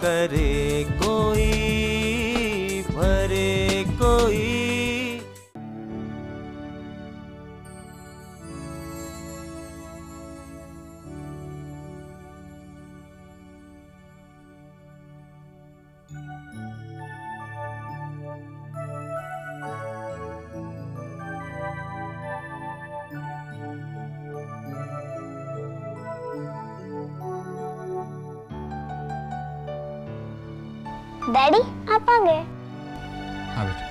करे कोई, भरे कोई। डैडी आप आ गए। हाँ बेटा।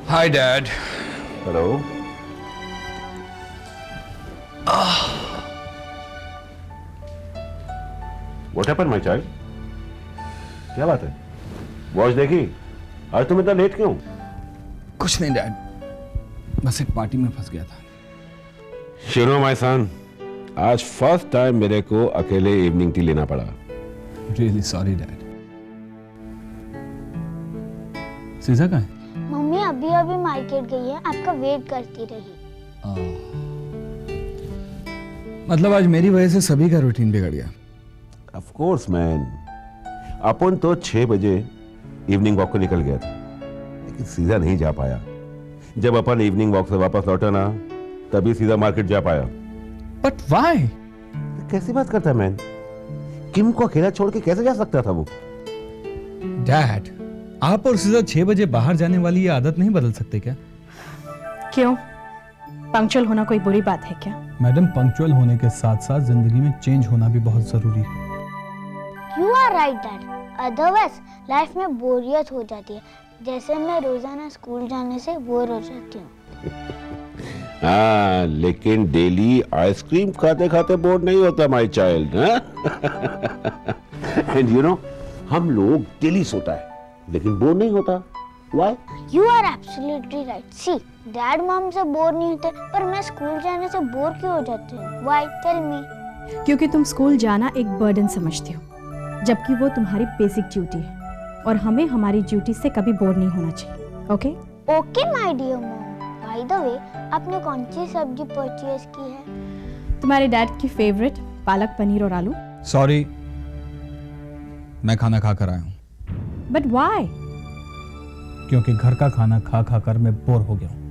Hi dad. Hello. What happened my child? क्या बात है? वॉच देखी? आज तुम इतना लेट क्यों? कुछ नहीं डैड, बस एक पार्टी में फंस गया था। शुरू माय सन, आज फर्स्ट टाइम मेरे को अकेले इवनिंग टी लेना पड़ा। Really sorry dad. सीजा कहाँ है? मम्मी अभी अभी मार्केट गई है, आपका वेट करती रही। मतलब आज मेरी वजह से सभी का रूटीन बिगड़ गया। ऑफ कोर्स मैन, अपन तो 6 बजे इवनिंग वॉक को निकल गया था, लेकिन सीधा नहीं जा पाया। जब अपन इवनिंग वॉक से वापस लौटा ना, तभी सीधा मार्केट जा पाया। But why? कैसी बात करता है मैन? किम को अकेला छोड़ के कैसे जा सकता था वो? डैड, आप और सीधा 6 बजे बाहर जाने वाली ये आदत नहीं बदल सकते क्या? क्यों? पंक्चुअल होना कोई बुरी बात है क्या? मैडम, पंक्चुअल होने के साथ साथ जिंदगी में चेंज होना भी बहुत जरूरी है। You are right dad, otherwise life में बोरियत हो जाती है, जैसे मैं रोजाना स्कूल जाने से बोर हो जाती हूँ। हाँ, लेकिन डेली आइसक्रीम खाते खाते बोर नहीं होता my child. And you know, हम लोग डेली सोता है लेकिन बोर नहीं होता। Why? You are absolutely right. See, dad mom से बोर नहीं होते, पर मैं स्कूल जाने से बोर क्यों हो जाती हूँ? व्हाई? Tell me. क्योंकि तुम स्कूल जाना एक बर्डन समझती हो, जबकि वो तुम्हारी बेसिक ड्यूटी है, और हमें हमारी ड्यूटी से कभी बोर नहीं होना चाहिए। Okay? Okay my dear mom. By the way, आपने कौन सी सब्जी परचेज की है? तुम्हारे डैड की फेवरेट पालक पनीर और आलू। सॉरी, मैं खाना खा कर आया हूँ। But why? क्योंकि घर का खाना खा खा कर मैं बोर हो गया हूँ।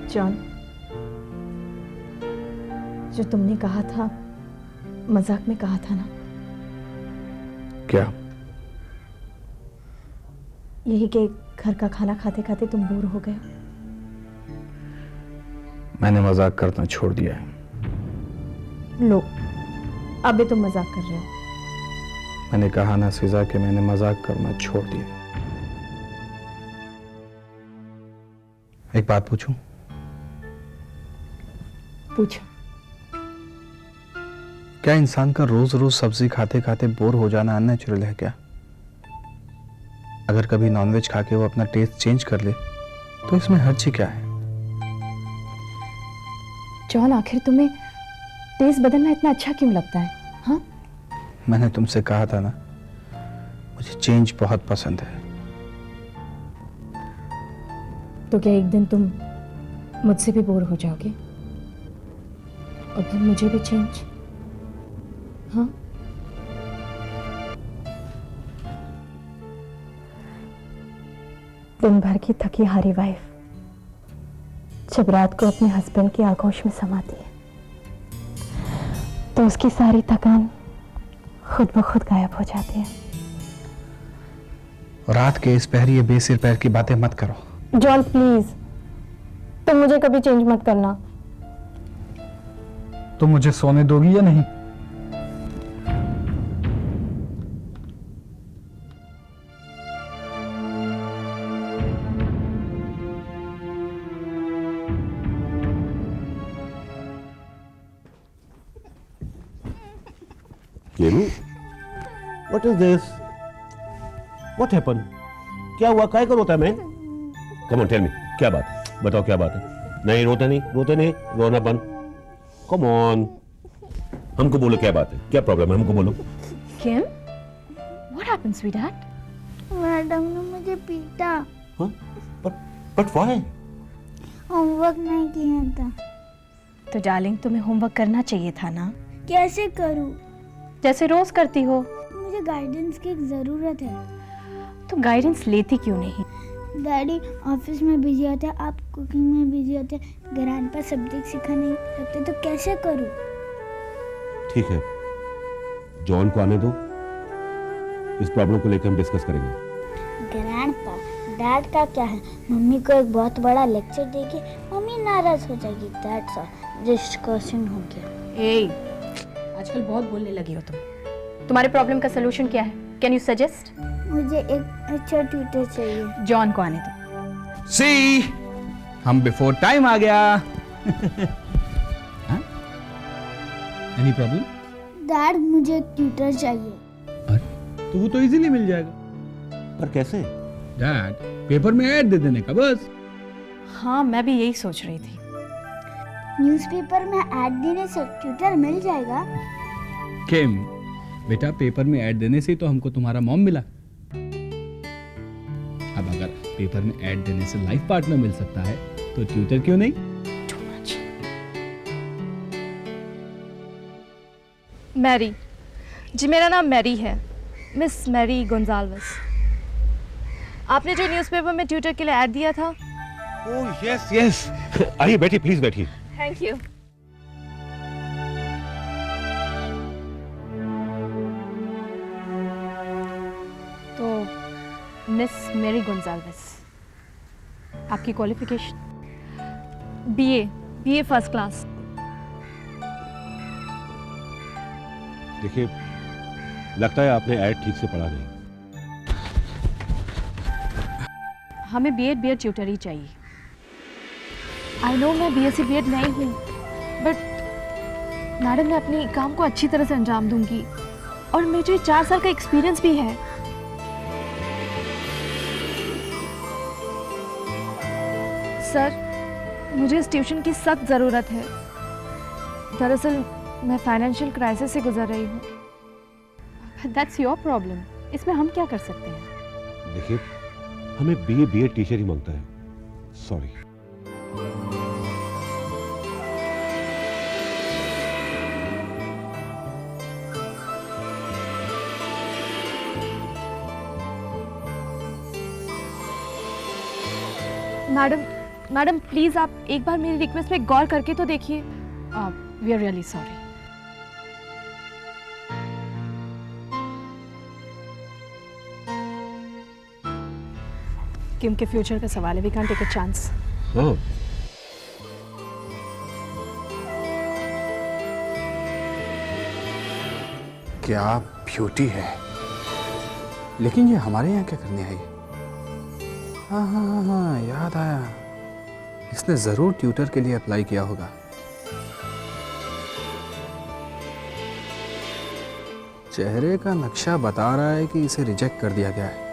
जॉन, जो तुमने कहा था, मजाक में कहा था ना? क्या? यही कि घर का खाना खाते खाते तुम बोर हो गए। मैंने मजाक करना छोड़ दिया है। लो, अभी तुम मजाक कर रहे हो। मैंने कहा ना सीजा कि मैंने मजाक करना छोड़ दिया। एक बात पूछूं? पूछो। क्या इंसान का रोज रोज सब्जी खाते खाते बोर हो जाना अननेचुरल है क्या? अगर कभी नॉनवेज खा के वो अपना टेस्ट चेंज कर ले तो इसमें हर्ज ही क्या है? जॉन, आखिर तुम्हें टेस्ट बदलना इतना अच्छा क्यों लगता है? हाँ, मैंने तुमसे कहा था ना, मुझे चेंज बहुत पसंद है। तो क्या एक दिन तुम मुझसे भी बोर हो जाओगे और फिर मुझे भी चेंज? हाँ, दिन भर की थकी हारी वाइफ जब रात को अपने हस्बैंड की आगोश में समाती है तो उसकी सारी थकान खुद ब खुद गायब हो जाती है। रात के इस पहर ये बेसिर पैर की बातें मत करो। जॉन प्लीज, तुम मुझे कभी चेंज मत करना। तो मुझे सोने दोगी या नहीं? केलू, what is this? What happen? क्या हुआ? काय करो था मैं? कम ऑन टेल मी, क्या बात है? बताओ क्या बात है? नहीं रोते नहीं, रोना बंद। कम ऑन, हमको बोलो क्या बात है, क्या प्रॉब्लम है, हमको बोलो। किम, what happened, sweetheart? मैडम ने मुझे पीटा, हाँ? But why? होमवर्क नहीं किया था। तो डार्लिंग, तुम्हें होमवर्क करना चाहिए था ना, कैसे करूं? जैसे रोज करती हो। मुझे गाइडेंस की जरूरत है। तो गाइडेंस लेती क्यों नहीं? डैडी ऑफिस में बिजी होते हैं, आप कुकिंग में बिजी होते हैं, ग्रैंडपा सब्जेक्ट सिखाने लगते, तो कैसे करूं? ठीक है, जॉन को आने दो, इस प्रॉब्लम को लेकर हम डिस्कस करेंगे। ग्रैंडपा, डैड का क्या है? मम्मी को एक बहुत बड़ा लेक्चर देगी, मम्मी नाराज हो जाएगी। दैट्स ऑल, डिस्कशन हो गया। ए, आजकल बहुत बोलने लगी हो तुम। तुम्हारे प्रॉब्लम का सलूशन क्या है? Can you suggest? मुझे एक अच्छा ट्यूटर चाहिए। जॉन को आने दो। सी, हम बिफोर टाइम आ गया। Any problem? डैड, मुझे एक ट्यूटर चाहिए। अरे तो वो तो इजीली मिल जाएगा। पर कैसे? डैड, पेपर में ऐड दे देने का बस। हाँ, मैं भी यही सोच रही थी। न्यूज़पेपर में ऐड देने से ट्यूटर मिल जाएगा? किम, बेटा पेपर में ऐड देने से ही तो हमको तुम्हारा मॉम मिला। अब अगर पेपर में ऐड देने से लाइफ पार्टनर मिल सकता है तो ट्यूटर क्यों नहीं? मैरी जी, मेरा नाम मैरी है, मिस मैरी गोंजाल्वेस। आपने जो न्यूज़पेपर में ट्यूटर के लिए ऐड दिया था। ओह यस यस, आइए बैठिए, प्लीज बैठिए। Thank you. तो मिस मैरी गोंजाल्वेस, आपकी क्वालिफिकेशन? BA first class. देखिए, लगता है आपने ऐड ठीक से पढ़ा नहीं। हमें बीएड ट्यूटर ही चाहिए। आई नो मैं बीएससी बीएड नहीं हूँ, बट मैडम मैं अपनी काम को अच्छी तरह से अंजाम दूंगी और मुझे 4 साल का एक्सपीरियंस भी है। सर, मुझे इस ट्यूशन की सख्त ज़रूरत है। दरअसल मैं फाइनेंशियल क्राइसिस से गुजर रही हूँ। दैट्स योर प्रॉब्लम, इसमें हम क्या कर सकते हैं? देखिए, हमें बीए टीचर ही मांगता है। सॉरी। मैडम प्लीज़ आप एक बार मेरी रिक्वेस्ट पे गौर करके तो देखिए। We are really sorry. Kim के फ्यूचर का सवाल है, we can take a chance. हाँ, क्या ब्यूटी है, लेकिन ये हमारे यहाँ क्या करने आई? हाँ हाँ हाँ हाँ, याद आया, इसने जरूर ट्यूटर के लिए अप्लाई किया होगा। चेहरे का नक्शा बता रहा है कि इसे रिजेक्ट कर दिया गया है,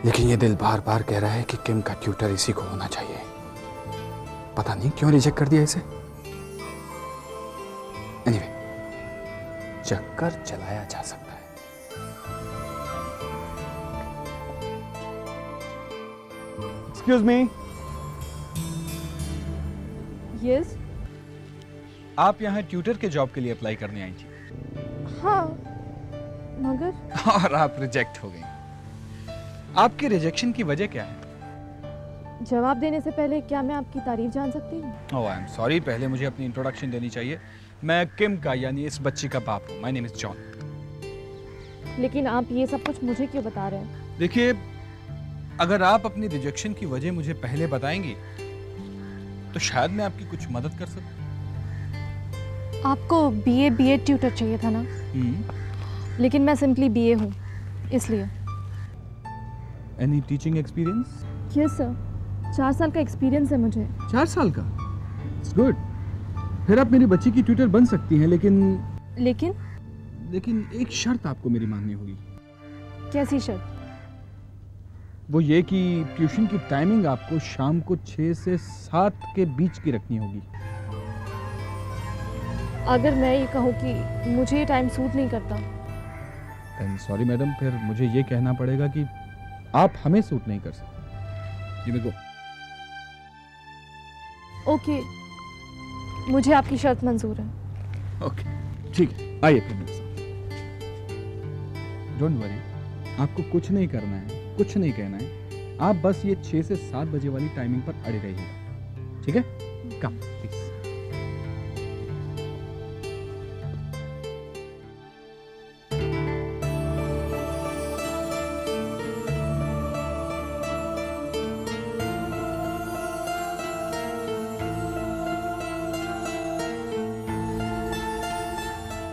लेकिन ये दिल बार बार कह रहा है कि किम का ट्यूटर इसी को होना चाहिए। पता नहीं क्यों रिजेक्ट कर दिया इसे। एनीवे, चक्कर चलाया जा सकता है। Excuse me, yes. आप यहाँ ट्यूटर के जॉब के लिए अप्लाई करने आई थी हाँ, मगर और आप रिजेक्ट हो गई। आपकी रिजेक्शन की वजह क्या है? जवाब देने से पहले क्या मैं आपकी तारीफ जान सकती हूँ? ओह आई एम सॉरी, पहले मुझे अपनी इंट्रोडक्शन देनी चाहिए। मैं किम का यानी इस बच्ची का बाप हूँ। My name is John. लेकिन आप ये सब कुछ मुझे क्यों बता रहे हैं? देखिए, अगर आप अपनी रिजेक्शन की वजह मुझे पहले बताएंगी तो शायद मैं आपकी कुछ मदद कर सकूं। आपको बीए बीएड ट्यूटर चाहिए था ना, लेकिन मैं सिंपली बीए हूँ इसलिए। Any teaching experience? Yes sir, 4 साल का एक्सपीरियंस है मुझे। 4 साल का? It's good. फिर आप मेरी बच्ची की ट्यूटर बन सकती हैं, लेकिन एक शर्त आपको मेरी माननी होगी। कैसी शर्त? वो ये कि ट्यूशन की टाइमिंग आपको शाम को 6 से 7 के बीच की रखनी होगी। अगर मैं ये कहूँ कि मुझे ये टाइम सूट नहीं करता? सॉरी मैडम, फिर मुझे ये कहना पड़ेगा कि आप हमें सूट नहीं कर सकते। You may go. ओके, मुझे आपकी शर्त मंजूर है। ओके ठीक है, आइए फिर मेरे साथ। डोंट वरी, आपको कुछ नहीं करना है, कुछ नहीं कहना है। आप बस ये 6 से 7 बजे वाली टाइमिंग पर अड़े रहिएगा, ठीक है? Come please.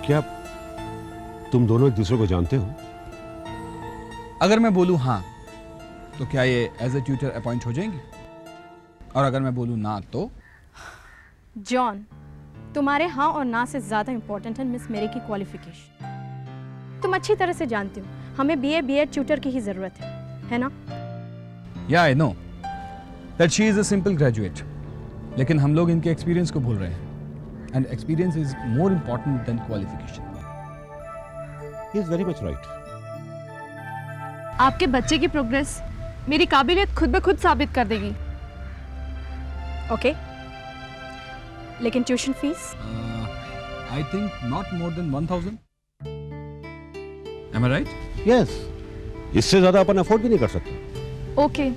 क्या तुम दोनों एक दूसरे को जानते हो? अगर मैं बोलूँ हाँ तो क्या ये एज ए ट्यूटर अपॉइंट हो जाएंगे, और अगर मैं बोलूँ ना तो? जॉन, तुम्हारे हाँ और ना से ज़्यादा इम्पोर्टेंट है मिस मेरी की क्वालिफिकेशन। तुम अच्छी तरह से जानते हो हमें बीए बीएड ट्यूटर की ही ज़रूरत है ना? या I know that she is a simple graduate, लेकिन हम लोग इनके एक्सपीरियंस को भूल रहे हैं, and experience is more important then qualification. He is very much right. आपके बच्चे की प्रोग्रेस मेरी काबिलियत खुद ब खुद साबित कर देगी। ओके, लेकिन tuition fees? I think not more than 1000। Am I right? Yes, इससे ज्यादा अपन अफोर्ड भी नहीं कर सकते। ओके,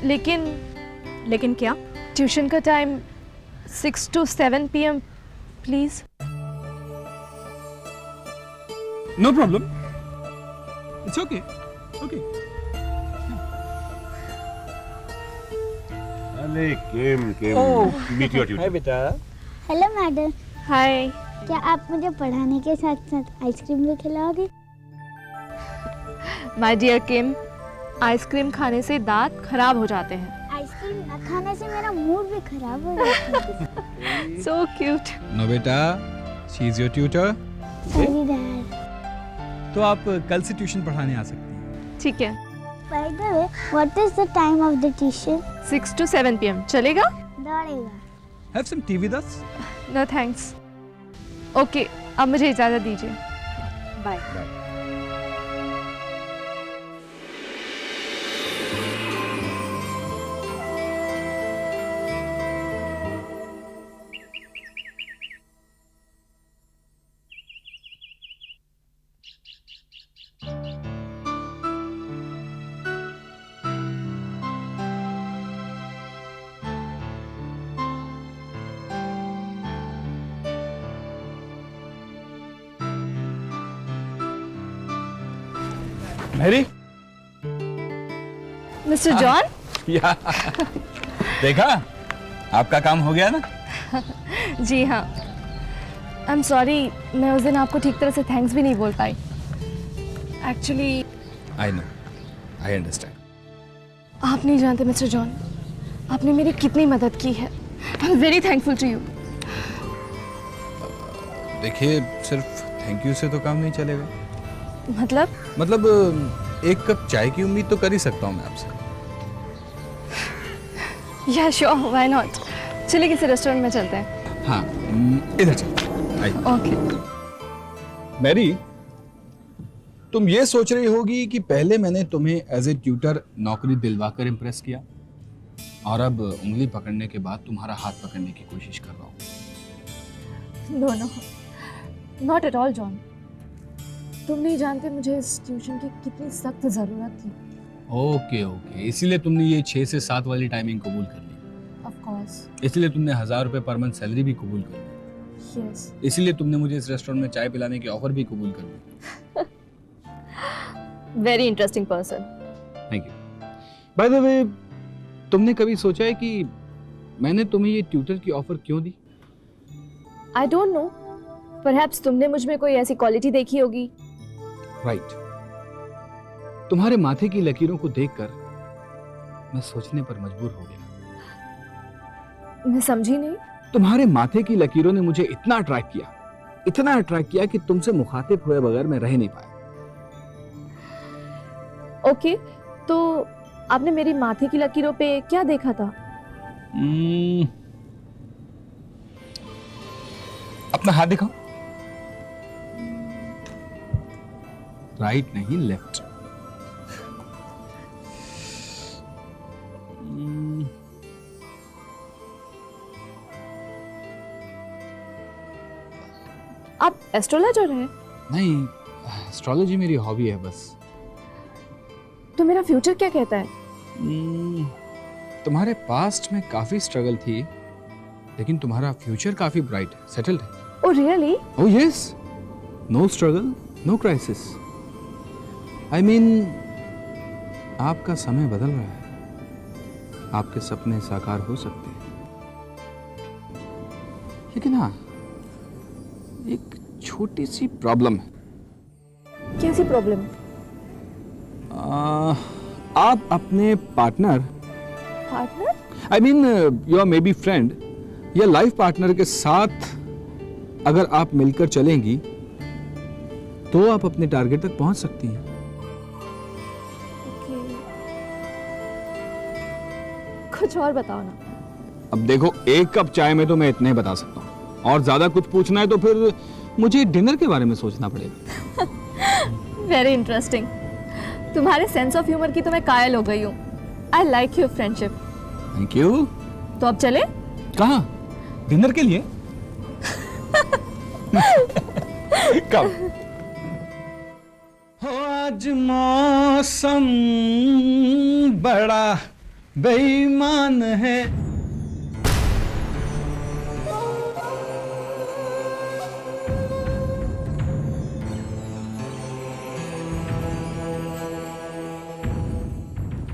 लेकिन क्या? ट्यूशन का time 6 to 7 PM please. No problem, it's okay okay. अरे केम मीट योर ट्यूटर। बेटा। Hello madam, hi. क्या आप मुझे पढ़ाने के साथ साथ आइसक्रीम भी खिलाओगे? माय डियर किम, आइसक्रीम खाने से दांत खराब हो जाते हैं। आइसक्रीम न खाने से मेरा मूड भी खराब हो जाता है। So cute. नो बेटा, she is your tutor. Sorry dad. तो आप कल से ट्यूशन पढ़ाने आ सकती हैं। ठीक है। By the way, what is the time of the tuition? 6 to 7 PM चलेगा? दौड़ेगा। Have some tea with us. No thanks. Okay, अब मुझे इजाज़त दीजिए। बाय। मैरी? Mister John? या देखा, आपका काम हो गया ना? जी हाँ। आई एम सॉरी, मैं उस दिन आपको ठीक तरह से थैंक्स भी नहीं बोल पाई। Actually I know, I understand. आप नहीं जानते मिस्टर जॉन, आपने मेरी कितनी मदद की है। I am very thankful to you. देखिए, सिर्फ थैंक यू से तो काम नहीं चलेगा। मतलब एक कप चाय की उम्मीद तो कर ही सकता हूँ मैं आपसे। या श्योर, व्हाई नॉट। चलिए किसी रेस्टोरेंट में चलते हैं। हाँ, इधर चल। आइए। ओके। मैरी, तुम ये सोच रही होगी कि पहले मैंने तुम्हें एज ए ट्यूटर नौकरी दिलवाकर इम्प्रेस किया, और अब उंगली पकड़ने के बाद तुम्हारा हाथ पकड़ने की कोशिश कर रहा हूँ। No no, not at all John. तुम नहीं जानते मुझे इस ट्यूशन की कितनी सख्त ज़रूरत थी। ओके ओके, इसीलिए तुमने ये 6 से 7 वाली टाइमिंग कबूल कर ली। Of course. इसलिए तुमने 1000 रुपये पर मंथ सैलरी भी कबूल कर ली। यस। इसीलिए तुमने मुझे इस रेस्टोरेंट में चाय पिलाने की ऑफर भी कबूल कर ली। Very interesting person. Thank you. By the way, तुमने कभी सोचा है कि मैंने तुम्हें ये ट्यूटर की ऑफर क्यों दी? आई डोंट नो, परहैप्स तुमने मुझ में कोई ऐसी क्वालिटी देखी होगी। राइट। तुम्हारे माथे की लकीरों को देखकर मैं सोचने पर मजबूर हो गया। मैं समझी नहीं। तुम्हारे माथे की लकीरों ने मुझे इतना अट्रैक्ट किया कि तुमसे मुखातिब हुए बगैर मैं रह नहीं पाया। ओके, तो आपने मेरी माथे की लकीरों पे क्या देखा था? अपना हाथ दिखाओ। राइट नहीं, लेफ्ट। आप एस्ट्रोलॉजर हैं? नहीं, एस्ट्रोलॉजी मेरी हॉबी है बस। तो मेरा फ्यूचर क्या कहता है? तुम्हारे पास्ट में काफी स्ट्रगल थी, लेकिन तुम्हारा फ्यूचर काफी ब्राइट है, सेटल्ड है। Oh really? Oh yes, no struggle, no crisis. I mean, आपका समय बदल रहा है, आपके सपने साकार हो सकते हैं, लेकिन हाँ, एक छोटी सी प्रॉब्लम है। कैसी प्रॉब्लम? आप अपने partner I mean your may be friend या लाइफ पार्टनर के साथ अगर आप मिलकर चलेंगी तो आप अपने टारगेट तक पहुंच सकती हैं। कुछ और बताओ ना। अब देखो, एक कप चाय में तो मैं इतना ही बता सकता हूँ, और ज्यादा कुछ पूछना है तो फिर मुझे डिनर के बारे में सोचना पड़ेगा। Very interesting. तुम्हारे सेंस ऑफ ह्यूमर की तो मैं कायल हो गई हूँ। I like your friendship. Thank you. तो अब चले? कहाँ? डिनर के लिए? कब? आज मौसम बड़ा बेईमान है।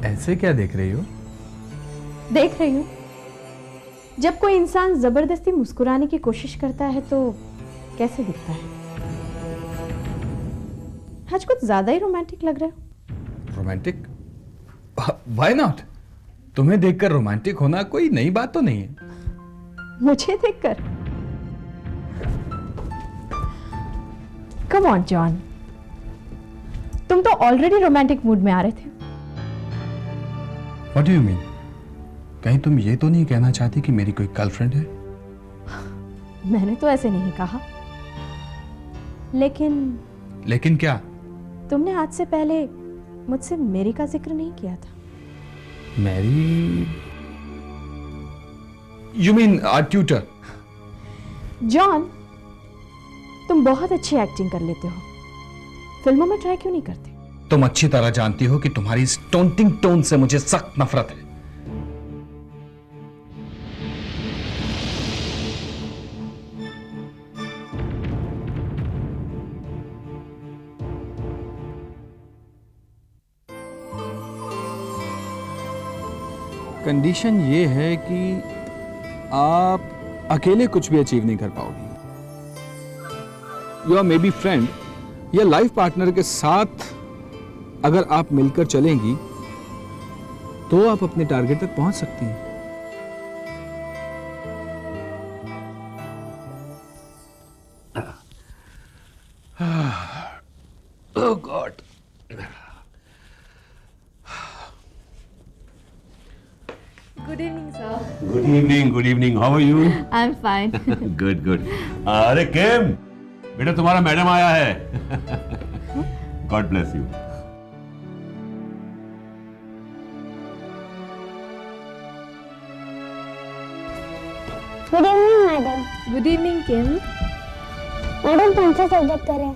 ऐसे क्या देख रही हो? देख रही हूँ, जब कोई इंसान जबरदस्ती मुस्कुराने की कोशिश करता है तो कैसे दिखता है। आज कुछ ज्यादा ही रोमांटिक लग रहा है। रोमांटिक? Why not? तुम्हें देखकर रोमांटिक होना कोई नई बात तो नहीं है। मुझे देखकर? कम ऑन जॉन, तुम तो ऑलरेडी रोमांटिक मूड में आ रहे थे। What do you mean? कहीं तुम ये तो नहीं कहना चाहती कि मेरी कोई गर्लफ्रेंड है? मैंने तो ऐसे नहीं कहा, लेकिन क्या? तुमने आज से पहले मुझसे मेरी का जिक्र नहीं किया था। Mary? You mean our tutor? John, तुम बहुत अच्छी एक्टिंग कर लेते हो, फिल्मों में ट्राई क्यों नहीं करते? तुम अच्छी तरह जानती हो कि तुम्हारी इस टोंटिंग टोन से मुझे सख्त नफरत है। कंडीशन ये है कि आप अकेले कुछ भी अचीव नहीं कर पाओगी। योर मे बी फ्रेंड या लाइफ पार्टनर के साथ अगर आप मिलकर चलेंगी तो आप अपने टारगेट तक पहुंच सकती हैं। Oh God. Good evening sir. Good evening, how are you? I am fine. Good. अरे केम, बेटा तुम्हारा मैडम आया है। God bless you. Good evening madam. Good evening Kim. Madam कौन सा सब्जेक्ट करें?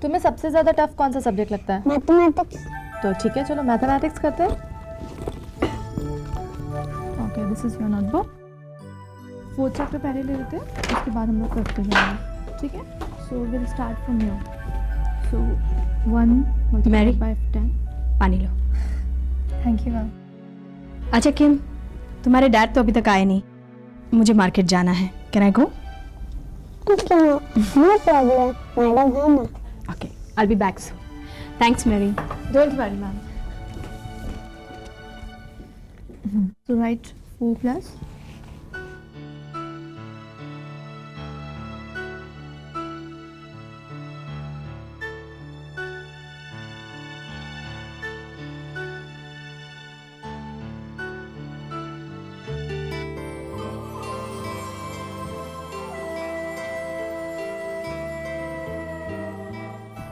तुम्हें सबसे ज्यादा टफ कौन सा सब्जेक्ट लगता है? मैथमेटिक्स। तो ठीक है, चलो मैथमेटिक्स करते हैं। Okay, this is your notebook. 4th chapter पहले ले लेते हैं, उसके बाद हम लोग करते जाएंगे, ठीक है? So will start from here. So 1 Mary, multiplied by 10। पानी लो। Thank you ma'am. अच्छा किम, तुम्हारे डैड तो अभी तक आए नहीं, मुझे मार्केट जाना है। Can I go? Okay no problem madam है ना. Okay, I'll be back soon. Thanks, Mary. Don't worry, ma'am. So write 4 plus.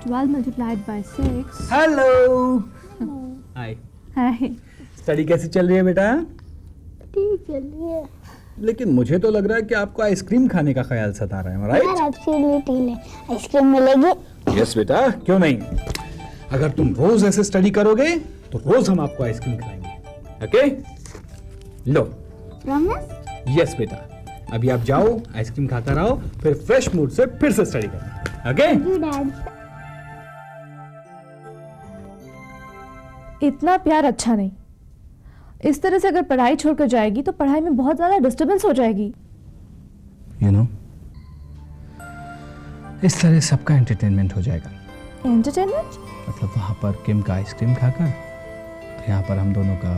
Twelve multiplied by 6. Hello hi Hi. Study कैसी चल रही है बेटा? ठीक चल रही है. लेकिन मुझे तो लग रहा है कि आपको आइसक्रीम खाने का ख्याल सता रहा है, राइट? यार एब्सोल्युटली आइसक्रीम मिलेगी. यस बेटा, क्यों नहीं? अगर तुम रोज ऐसे स्टडी करोगे तो रोज हम आपको आइसक्रीम खिलाएंगे. ओके? लो. प्रॉमिस. यस बेटा, अभी आप जाओ, आइसक्रीम खाकर आओ, फिर फ्रेश मूड से फिर से स्टडी करना. ओके? You dad. इतना प्यार अच्छा नहीं. इस तरह से अगर पढ़ाई छोड़कर जाएगी तो पढ़ाई में बहुत ज्यादा डिस्टरबेंस हो जाएगी. यू नो, इस तरह सबका एंटरटेनमेंट हो जाएगा. एंटरटेनमेंट? मतलब वहां पर किम का आइसक्रीम खाकर और यहाँ पर हम दोनों का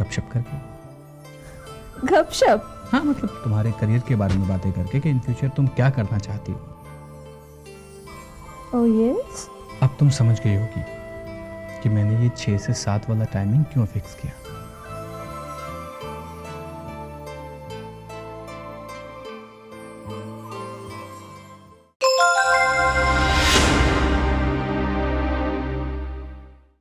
गपशप करके. गपशप? हाँ, मतलब तुम्हारे करियर के बारे में बातें करके कि इन फ्यूचर तुम क्या करना चाहती हो. Oh yes. अब तुम समझ गई होगी कि मैंने ये 6 से 7 वाला टाइमिंग क्यों फिक्स किया.